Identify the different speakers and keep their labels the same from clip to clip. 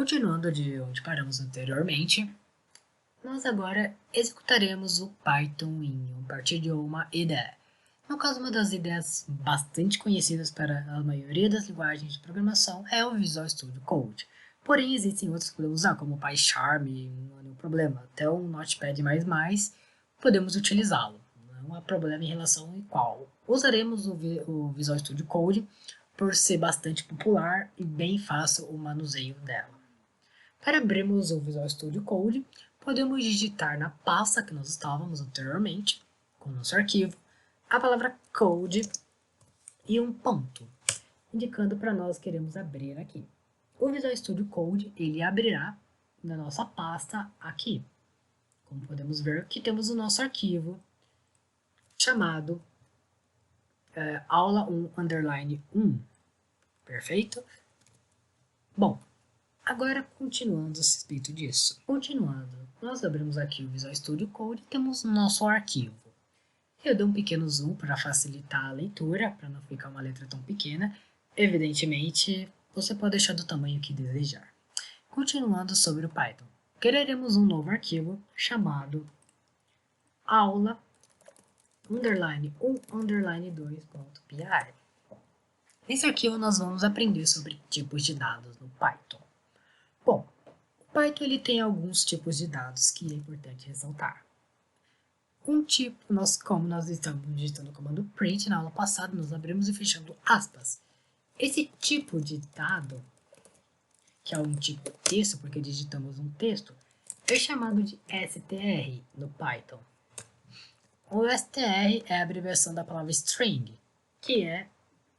Speaker 1: Continuando de onde paramos anteriormente, nós agora executaremos o Python a partir de uma ideia. No caso, uma das ideias bastante conhecidas para a maioria das linguagens de programação é o Visual Studio Code. Porém, existem outras que podemos usar, como o PyCharm, não há nenhum problema. Até o Notepad++ podemos utilizá-lo. Não há problema em relação ao qual. Usaremos o Visual Studio Code por ser bastante popular e bem fácil o manuseio dela. Para abrirmos o Visual Studio Code, podemos digitar na pasta que nós estávamos anteriormente, com o nosso arquivo, a palavra code e um ponto, indicando para nós que queremos abrir aqui. O Visual Studio Code, ele abrirá na nossa pasta aqui. Como podemos ver, aqui temos o nosso arquivo chamado aula1_1. Perfeito? Bom, agora, continuando a respeito disso. Nós abrimos aqui o Visual Studio Code e temos o nosso arquivo. Eu dei um pequeno zoom para facilitar a leitura, para não ficar uma letra tão pequena. Evidentemente, você pode deixar do tamanho que desejar. Continuando sobre o Python. Criaremos um novo arquivo chamado aula_1_2.py. Nesse arquivo nós vamos aprender sobre tipos de dados no Python. Bom, o Python ele tem alguns tipos de dados que é importante ressaltar. Um tipo, como nós estamos digitando o comando print na aula passada, nós abrimos e fechando aspas. Esse tipo de dado, que é um tipo texto, porque digitamos um texto, é chamado de str no Python. O str é a abreviação da palavra string, que é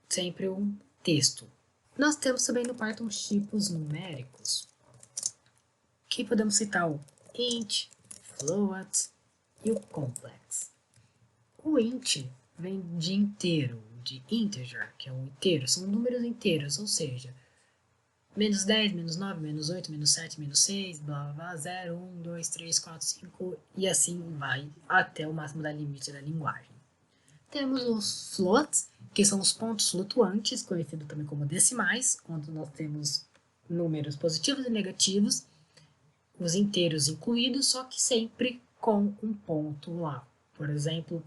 Speaker 1: sempre um texto. Nós temos também no Python os tipos numéricos, que podemos citar o int, float e o complex. O int vem de inteiro, de integer, que é um inteiro, são números inteiros, ou seja, menos 10, menos 9, menos 8, menos 7, menos 6, blá blá blá, 0, 1, 2, 3, 4, 5 e assim vai até o máximo da limite da linguagem. Temos os floats, que são os pontos flutuantes, conhecido também como decimais, onde nós temos números positivos e negativos, os inteiros incluídos, só que sempre com um ponto lá. Por exemplo,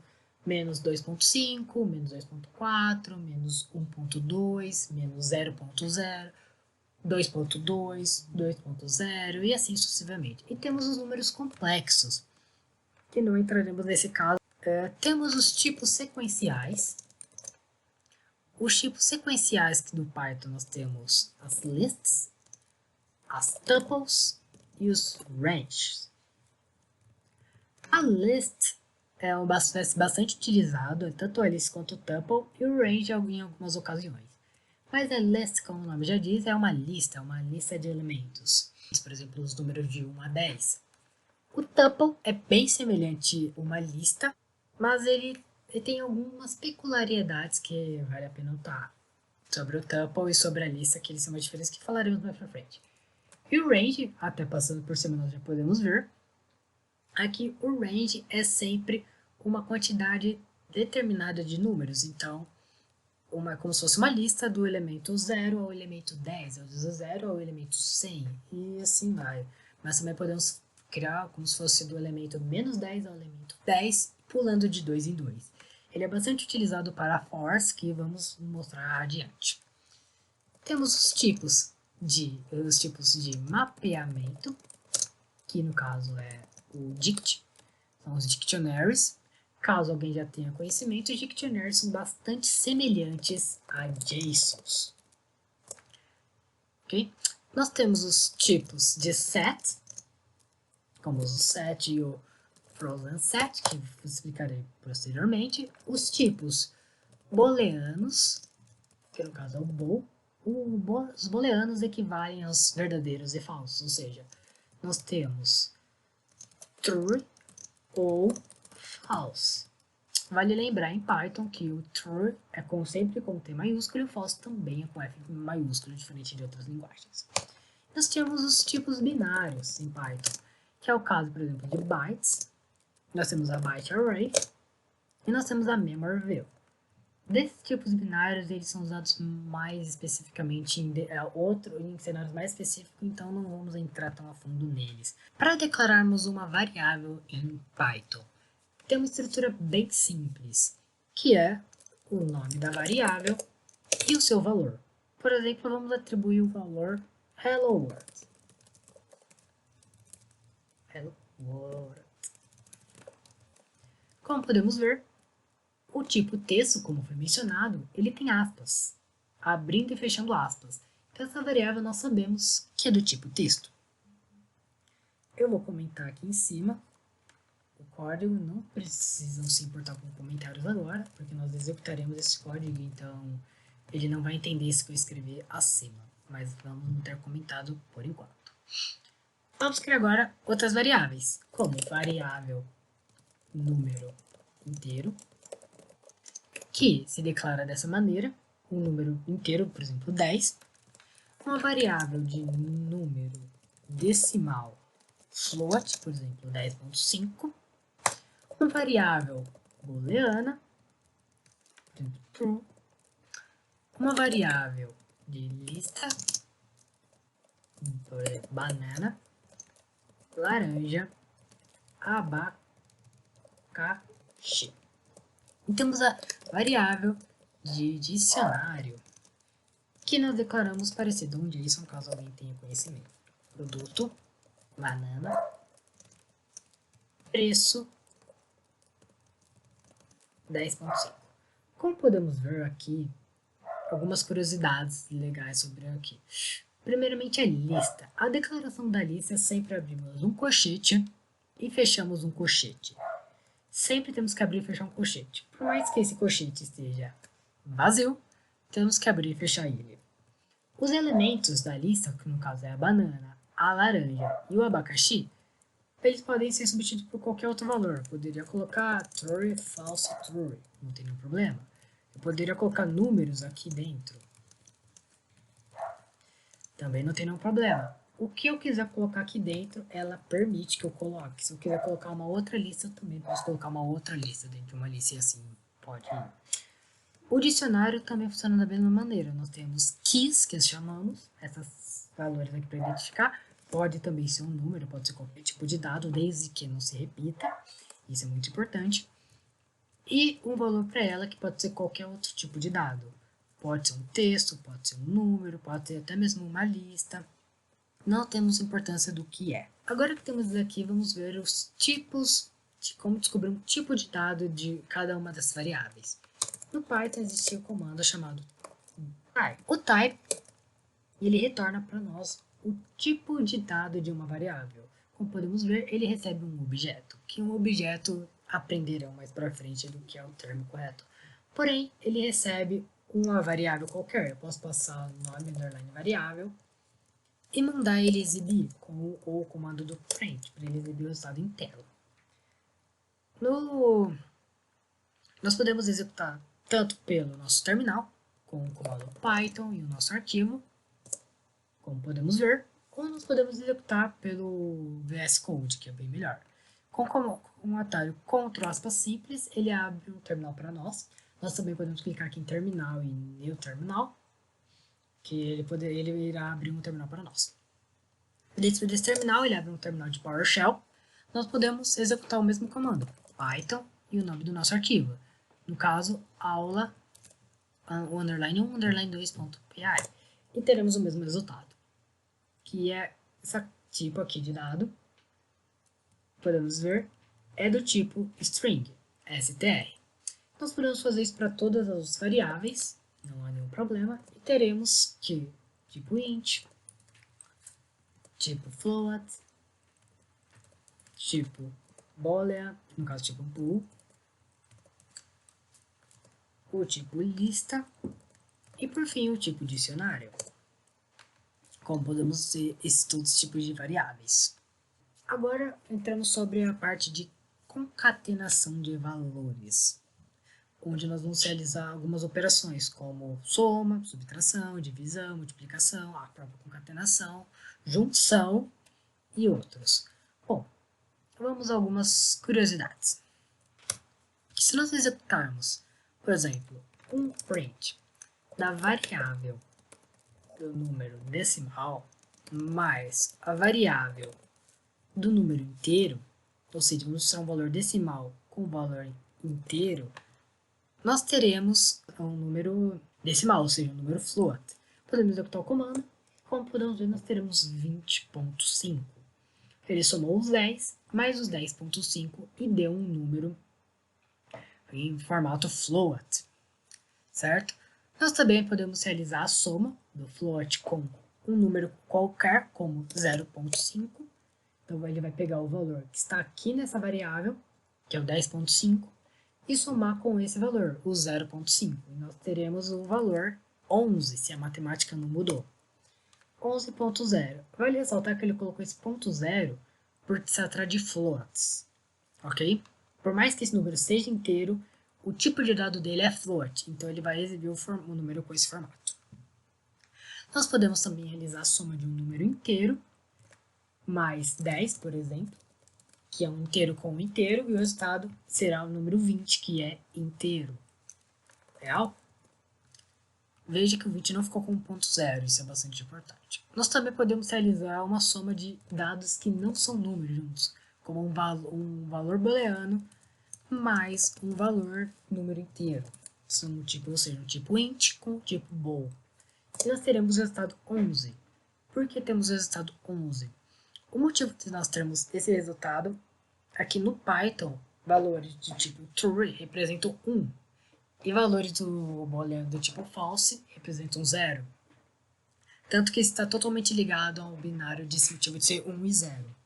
Speaker 1: menos 2.5, menos 2.4, menos 1.2, menos 0.0, 2.2, 2.0 e assim sucessivamente. E temos os números complexos, que não entraremos nesse caso. Temos os tipos sequenciais. Os tipos sequenciais do Python nós temos as lists, as tuples e os ranges. A list é bastante utilizado, tanto a list quanto o tuple, e o range em algumas ocasiões. Mas a list, como o nome já diz, é uma lista de elementos. Por exemplo, os números de 1 a 10. O tuple é bem semelhante a uma lista, mas ele tem algumas peculiaridades que vale a pena notar sobre o tuple e sobre a lista, que eles são uma diferença que falaremos mais pra frente. E o range, até passando por cima nós já podemos ver, aqui o range é sempre uma quantidade determinada de números, então como se fosse uma lista do elemento 0 ao elemento 10, ou do 0 ao elemento 100, e assim vai. Mas também podemos criar como se fosse do elemento menos 10 ao elemento 10, pulando de 2 em 2. Ele é bastante utilizado para fors, que vamos mostrar adiante. Temos os tipos de mapeamento, que no caso é o dict, são os dictionaries. Caso alguém já tenha conhecimento, os dictionaries são bastante semelhantes a JSONs. Okay? Nós temos os tipos de set, como o set e o frozen set, que explicarei posteriormente. Os tipos booleanos, que no caso é o bool. Os booleanos equivalem aos verdadeiros e falsos, ou seja, nós temos true ou false. Vale lembrar em Python que o true é sempre com T maiúsculo e o false também é com F maiúsculo, diferente de outras linguagens. Nós temos os tipos binários em Python, que é o caso, por exemplo, de bytes. Nós temos a byte array e nós temos a memory view. Desses tipos binários, eles são usados mais especificamente em cenários mais específicos, então não vamos entrar tão a fundo neles. Para declararmos uma variável em Python, tem uma estrutura bem simples, que é o nome da variável e o seu valor. Por exemplo, vamos atribuir o valor Hello World. Hello World. Como podemos ver, o tipo texto, como foi mencionado, ele tem aspas, abrindo e fechando aspas. Então essa variável nós sabemos que é do tipo texto. Eu vou comentar aqui em cima o código, não precisam se importar com comentários agora, porque nós executaremos esse código, então ele não vai entender se eu escrever acima, mas vamos ter comentado por enquanto. Vamos criar agora outras variáveis, como variável número inteiro, que se declara dessa maneira, um número inteiro, por exemplo, 10, uma variável de número decimal float, por exemplo, 10.5, uma variável booleana, por exemplo, true, uma variável de lista, por exemplo, banana, laranja, abacaxi. E temos a variável de dicionário, que nós declaramos parecido um JSON, caso alguém tenha conhecimento. Produto, banana, preço, 10.5. Como podemos ver aqui, algumas curiosidades legais sobre aqui. Primeiramente, a lista. A declaração da lista é sempre abrimos um colchete e fechamos um colchete. Sempre temos que abrir e fechar um colchete. Por mais que esse colchete esteja vazio, temos que abrir e fechar ele. Os elementos da lista, que no caso é a banana, a laranja e o abacaxi, eles podem ser substituídos por qualquer outro valor. Poderia colocar true, false, true, não tem nenhum problema. Eu poderia colocar números aqui dentro, também não tem nenhum problema. O que eu quiser colocar aqui dentro, ela permite que eu coloque. Se eu quiser colocar uma outra lista, eu também posso colocar uma outra lista dentro de uma lista e assim pode ir. O dicionário também funciona da mesma maneira. Nós temos keys, que chamamos, esses valores aqui para identificar. Pode também ser um número, pode ser qualquer tipo de dado, desde que não se repita. Isso é muito importante. E um valor para ela, que pode ser qualquer outro tipo de dado. Pode ser um texto, pode ser um número, pode ser até mesmo uma lista. Não temos importância do que é. Agora que temos aqui, vamos ver os tipos, de como descobrir um tipo de dado de cada uma das variáveis. No Python existe um comando chamado type. O type, ele retorna para nós o tipo de dado de uma variável. Como podemos ver, ele recebe um objeto, que um objeto aprenderão mais para frente do que é o termo correto. Porém, ele recebe uma variável qualquer. Eu posso passar o nome underline variável e mandar ele exibir com o comando do print, para ele exibir o resultado em tela. Nós podemos executar tanto pelo nosso terminal, com o comando Python e o nosso arquivo, como podemos ver, ou nós podemos executar pelo VS Code, que é bem melhor. Com um atalho Ctrl aspas simples, ele abre um terminal para nós. Nós também podemos clicar aqui em terminal e New Terminal, que ele irá abrir um terminal para nós. Dentro desse terminal, ele abre um terminal de PowerShell. Nós podemos executar o mesmo comando, Python e o nome do nosso arquivo. No caso, aula o underline 1, underline 2.py. E teremos o mesmo resultado, que é esse tipo aqui de dado. Podemos ver, é do tipo string, str. Nós podemos fazer isso para todas as variáveis, não há nenhum problema. E teremos que tipo int, tipo float, tipo boolean, no caso tipo bool, o tipo lista e por fim o tipo dicionário. Como podemos ter todos os tipos de variáveis. Agora entramos sobre a parte de concatenação de valores, onde nós vamos realizar algumas operações como soma, subtração, divisão, multiplicação, a própria concatenação, junção e outros. Bom, vamos a algumas curiosidades. Se nós executarmos, por exemplo, um print da variável do número decimal mais a variável do número inteiro, ou seja, vamos mostrar um valor decimal com o valor inteiro, nós teremos um número decimal, ou seja, um número float. Podemos executar o comando, como podemos ver, nós teremos 20.5. Ele somou os 10 mais os 10.5 e deu um número em formato float, certo? Nós também podemos realizar a soma do float com um número qualquer, como 0.5. Então, ele vai pegar o valor que está aqui nessa variável, que é o 10.5, e somar com esse valor, o 0.5. E nós teremos o valor 11, se a matemática não mudou. 11.0. Vale ressaltar que ele colocou esse ponto 0 porque se trata de floats, ok? Por mais que esse número seja inteiro, o tipo de dado dele é float, então ele vai exibir o número com esse formato. Nós podemos também realizar a soma de um número inteiro, mais 10, por exemplo, que é um inteiro com um inteiro, e o resultado será o número 20, que é inteiro. Legal? Veja que o 20 não ficou com ponto zero, isso é bastante importante. Nós também podemos realizar uma soma de dados que não são números juntos, como um valor booleano mais um valor número inteiro. São um tipo, ou seja, um tipo int com o tipo bool. E nós teremos o resultado 11. Por que temos o resultado 11? O motivo de nós termos esse resultado é que no Python, valores de tipo true representam 1. E valores do booleano do tipo false representam 0. Tanto que está totalmente ligado ao binário distintivo de ser 1 e 0.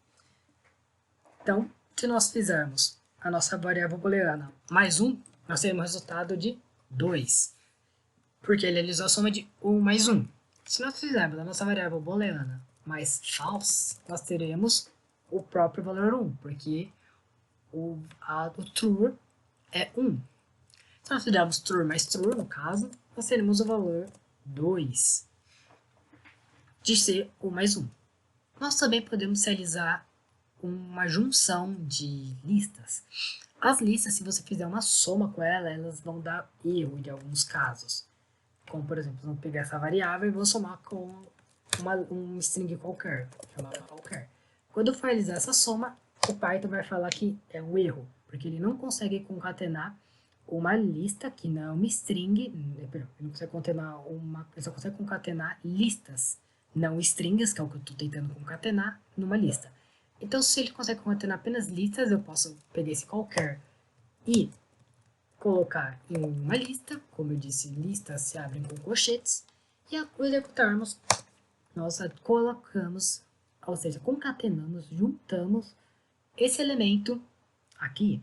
Speaker 1: Então, se nós fizermos a nossa variável booleana mais 1, nós teremos o resultado de 2. Porque ele realizou a soma de 1 mais 1. Se nós fizermos a nossa variável booleana mais false, nós teremos o próprio valor 1, porque o true é 1. Se nós fizermos true mais true, no caso, nós teremos o valor 2 de ser 1 mais 1. Nós também podemos realizar uma junção de listas. As listas, se você fizer uma soma com ela, elas vão dar erro em alguns casos. Como, por exemplo, vamos pegar essa variável e vou somar com um string qualquer, chamada qualquer. Quando eu for realizar essa soma, o Python vai falar que é um erro, porque ele não consegue concatenar uma lista que não é uma string, perdão, ele não consegue concatenar ele só consegue concatenar listas, não strings, que é o que eu estou tentando concatenar, numa lista. Então, se ele consegue concatenar apenas listas, eu posso pegar esse qualquer e colocar em uma lista, como eu disse, listas se abrem com colchetes, e ao executarmos, nós colocamos, ou seja, concatenamos, juntamos esse elemento aqui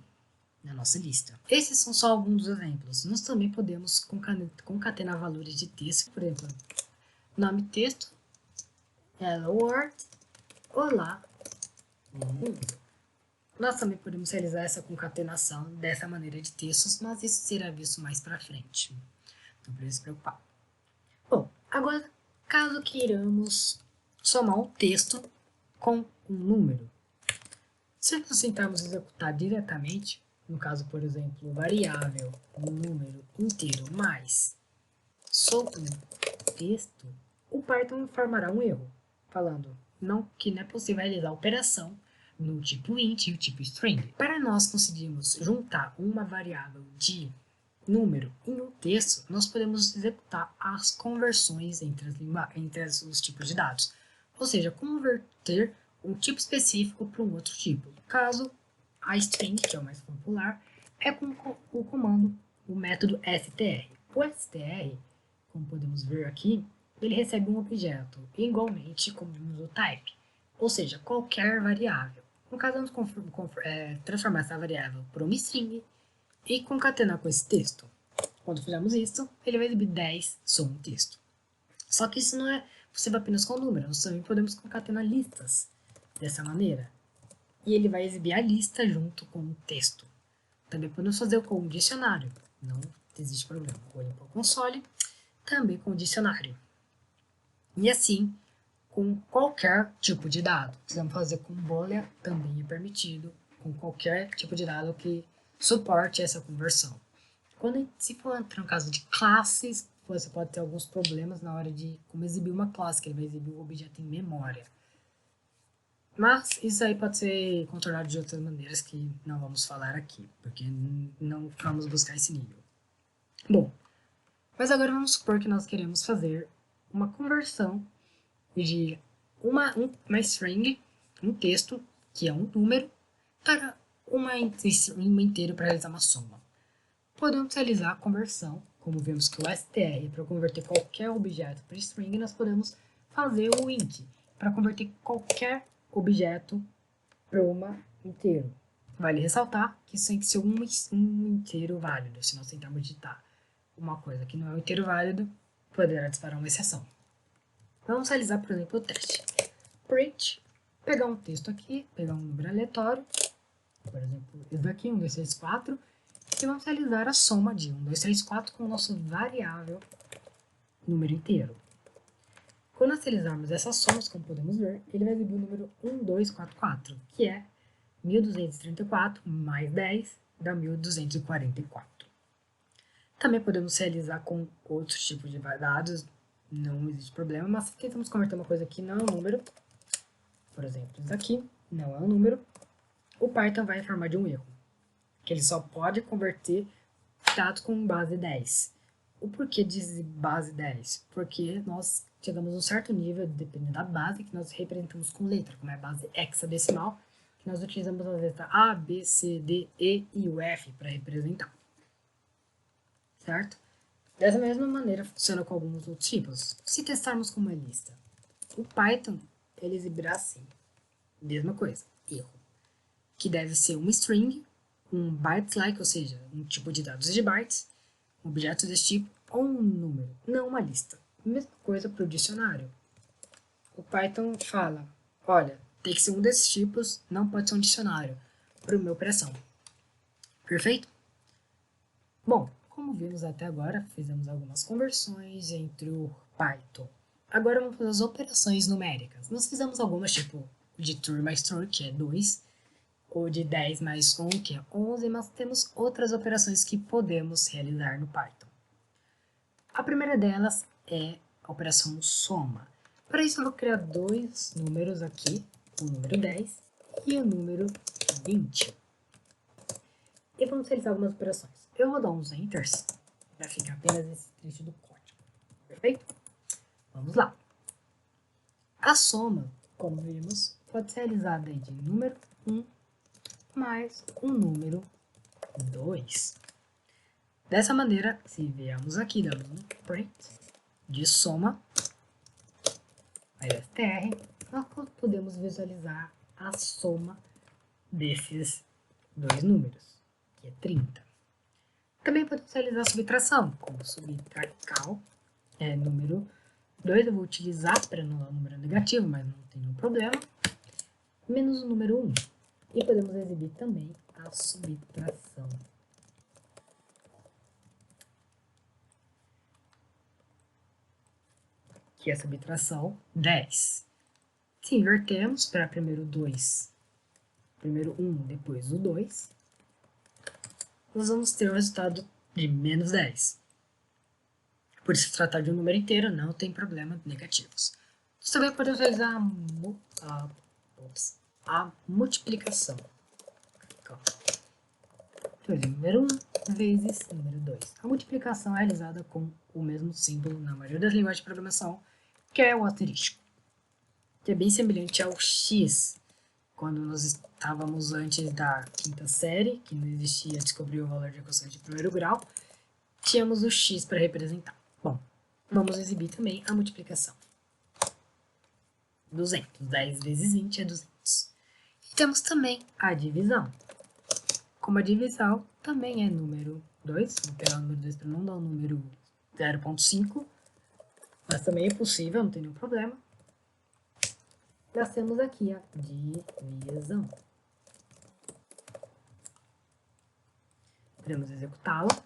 Speaker 1: na nossa lista. Esses são só alguns dos exemplos. Nós também podemos concatenar valores de texto, por exemplo, nome texto, hello world, olá mundo. Nós também podemos realizar essa concatenação dessa maneira de textos, mas isso será visto mais para frente. Não precisa se preocupar. Bom, agora, caso queiramos somar um texto com um número. Se nós tentarmos executar diretamente, no caso, por exemplo, variável, um número inteiro mais só um texto, o Python informará um erro, falando que não é possível realizar a operação no tipo int e o tipo string. Para nós conseguirmos juntar uma variável de número em um texto, nós podemos executar as conversões entre os tipos de dados. Ou seja, converter um tipo específico para um outro tipo. No caso, a string, que é o mais popular, é com o comando, o método str. O str, como podemos ver aqui, ele recebe um objeto, igualmente como no type, ou seja, qualquer variável. No caso, vamos transformar essa variável por uma string e concatenar com esse texto. Quando fizermos isso, ele vai exibir 10 som um texto. Só que isso não é possível apenas com números, nós também podemos concatenar listas dessa maneira. E ele vai exibir a lista junto com o texto. Também podemos fazer com um dicionário, não existe problema. Olhem para o console, também com o dicionário. E assim, com qualquer tipo de dado. Precisamos fazer com boolean, também é permitido, com qualquer tipo de dado que suporte essa conversão. Se for entrar no caso de classes, você pode ter alguns problemas na hora de como exibir uma classe, que ele vai exibir o objeto em memória. Mas isso aí pode ser controlado de outras maneiras que não vamos falar aqui, porque não vamos buscar esse nível. Bom, mas agora vamos supor que nós queremos fazer uma conversão de uma string, um texto, que é um número, para um inteiro para realizar uma soma. Podemos realizar a conversão, como vemos que o str para converter qualquer objeto para string, nós podemos fazer o int para converter qualquer objeto para uma inteiro. Vale ressaltar que isso tem que ser um inteiro válido. Se nós tentarmos digitar uma coisa que não é um inteiro válido, poderá disparar uma exceção. Vamos realizar, por exemplo, o teste. Print, pegar um texto aqui, pegar um número aleatório, por exemplo, esse daqui, 1, 2, 3, 4, e vamos realizar a soma de 1, 2, 3, 4 com o nosso variável número inteiro. Quando nós realizarmos essas somas, como podemos ver, ele vai exibir o número 1244, que é 1234 mais 10 dá 1244. Também podemos realizar com outros tipos de dados, não existe problema, mas se tentamos converter uma coisa que não é um número, por exemplo, isso aqui não é um número, o Python vai informar de um erro, que ele só pode converter dados com base 10. O porquê de base 10? Porque nós chegamos a um certo nível, dependendo da base, que nós representamos com letra, como é a base hexadecimal, que nós utilizamos as letras A, B, C, D, E e o F para representar. Certo? Dessa mesma maneira funciona com alguns outros tipos. Se testarmos com uma lista, o Python ele exibirá assim, mesma coisa, erro, que deve ser uma string, um byte-like, ou seja, um tipo de dados de bytes, um objeto desse tipo, ou um número, não uma lista. Mesma coisa para o dicionário. O Python fala, olha, tem que ser um desses tipos, não pode ser um dicionário, para o meu operação. Perfeito? Bom, como vimos até agora, fizemos algumas conversões entre o Python. Agora vamos fazer as operações numéricas. Nós fizemos algumas, tipo de true mais true, que é 2, ou de 10 mais 1, que é 11, mas temos outras operações que podemos realizar no Python. A primeira delas é a operação soma. Para isso eu vou criar dois números aqui, o número 10 e o número 20. E vamos realizar algumas operações. Eu vou dar uns enters para ficar apenas esse trecho do código. Perfeito? Vamos lá. A soma, como vimos, pode ser realizada de número 1 mais um número 2. Dessa maneira, se viemos aqui, damos um print de soma, str, nós podemos visualizar a soma desses dois números, que é 30. Também podemos realizar a subtração, como subtracal, número 2, eu vou utilizar para anular o número negativo, mas não tem nenhum problema, menos o número 1. E podemos exibir também a subtração. Que é a subtração 10. Se invertermos para primeiro 2, primeiro 1, depois o 2, nós vamos ter o resultado de menos 10. Por se tratar de um número inteiro, não tem problema negativos. Nós também podemos realizar a multiplicação. Então, número 1 vezes número 2. A multiplicação é realizada com o mesmo símbolo na maioria das linguagens de programação, que é o asterisco, que é bem semelhante ao x. Quando nós estávamos antes da quinta série, que não existia, descobriu o valor de equações de primeiro grau, tínhamos o x para representar. Bom, vamos exibir também a multiplicação. 200. 10 vezes 20 é 200. E temos também a divisão. Como a divisão também é número 2, vou pegar o número 2 para não dar o número 0.5, mas também é possível, não tem nenhum problema. Nós temos aqui a divisão. Podemos executá-la.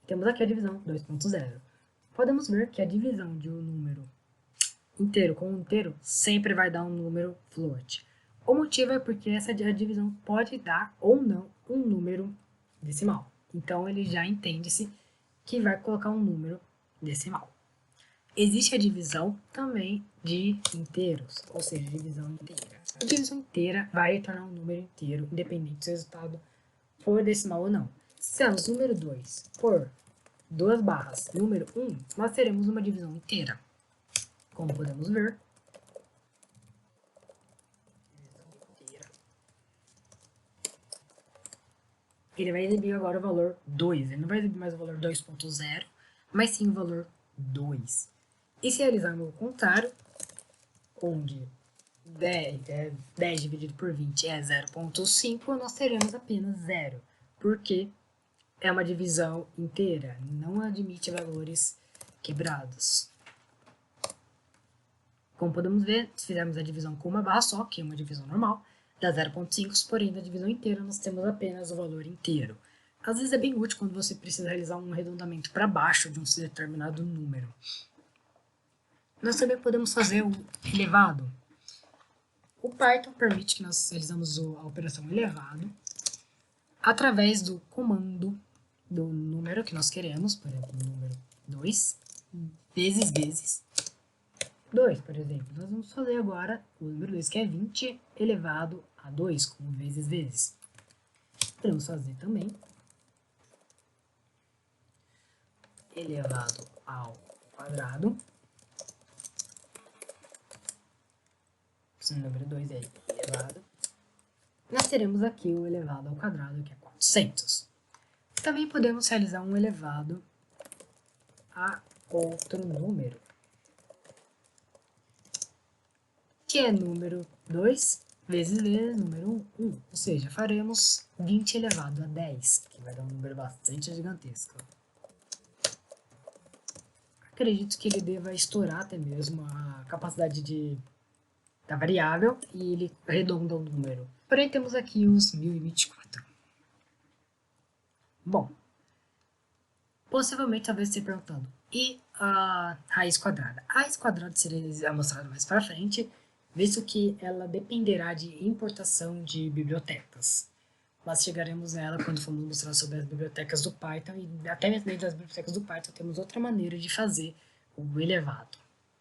Speaker 1: Temos aqui a divisão 2.0. Podemos ver que a divisão de um número inteiro com um inteiro sempre vai dar um número float. O motivo é porque essa divisão pode dar ou não um número decimal. Então, ele já entende-se que vai colocar um número decimal. Existe a divisão também de inteiros, ou seja, divisão inteira. A divisão inteira vai retornar um número inteiro, independente se o resultado for decimal ou não. Se temos número 2 por 2 barras número 1, nós teremos uma divisão inteira. Como podemos ver, ele vai exibir agora o valor 2. Ele não vai exibir mais o valor 2.0, mas sim o valor 2. E se realizarmos o contrário, onde 10 dividido por 20 é 0.5, nós teremos apenas 0, porque é uma divisão inteira, não admite valores quebrados. Como podemos ver, se fizermos a divisão com uma barra só, que é uma divisão normal, dá 0.5, porém na divisão inteira nós temos apenas o valor inteiro. Às vezes é bem útil quando você precisa realizar um arredondamento para baixo de um determinado número. Nós também podemos fazer o elevado. O Python permite que nós realizamos a operação elevado através do comando do número que nós queremos, por exemplo, o número 2, vezes 2, por exemplo. Nós vamos fazer agora o número 2, que é 20 elevado a 2, como vezes. Podemos fazer também elevado ao quadrado. Se o número 2 é elevado. Nós teremos aqui o elevado ao quadrado, que é 400. Também podemos realizar um elevado a outro número, que é número 2 vezes número 1. Ou seja, faremos 20 elevado a 10, que vai dar um número bastante gigantesco. Acredito que ele deva estourar até mesmo a capacidade da variável e ele arredonda o número. Porém, temos aqui os 1024. Bom, possivelmente talvez você perguntando, e a raiz quadrada? A raiz quadrada seria mostrada mais para frente, visto que ela dependerá de importação de bibliotecas. Nós chegaremos nela quando formos mostrar sobre as bibliotecas do Python, e até mesmo dentro das bibliotecas do Python temos outra maneira de fazer o elevado.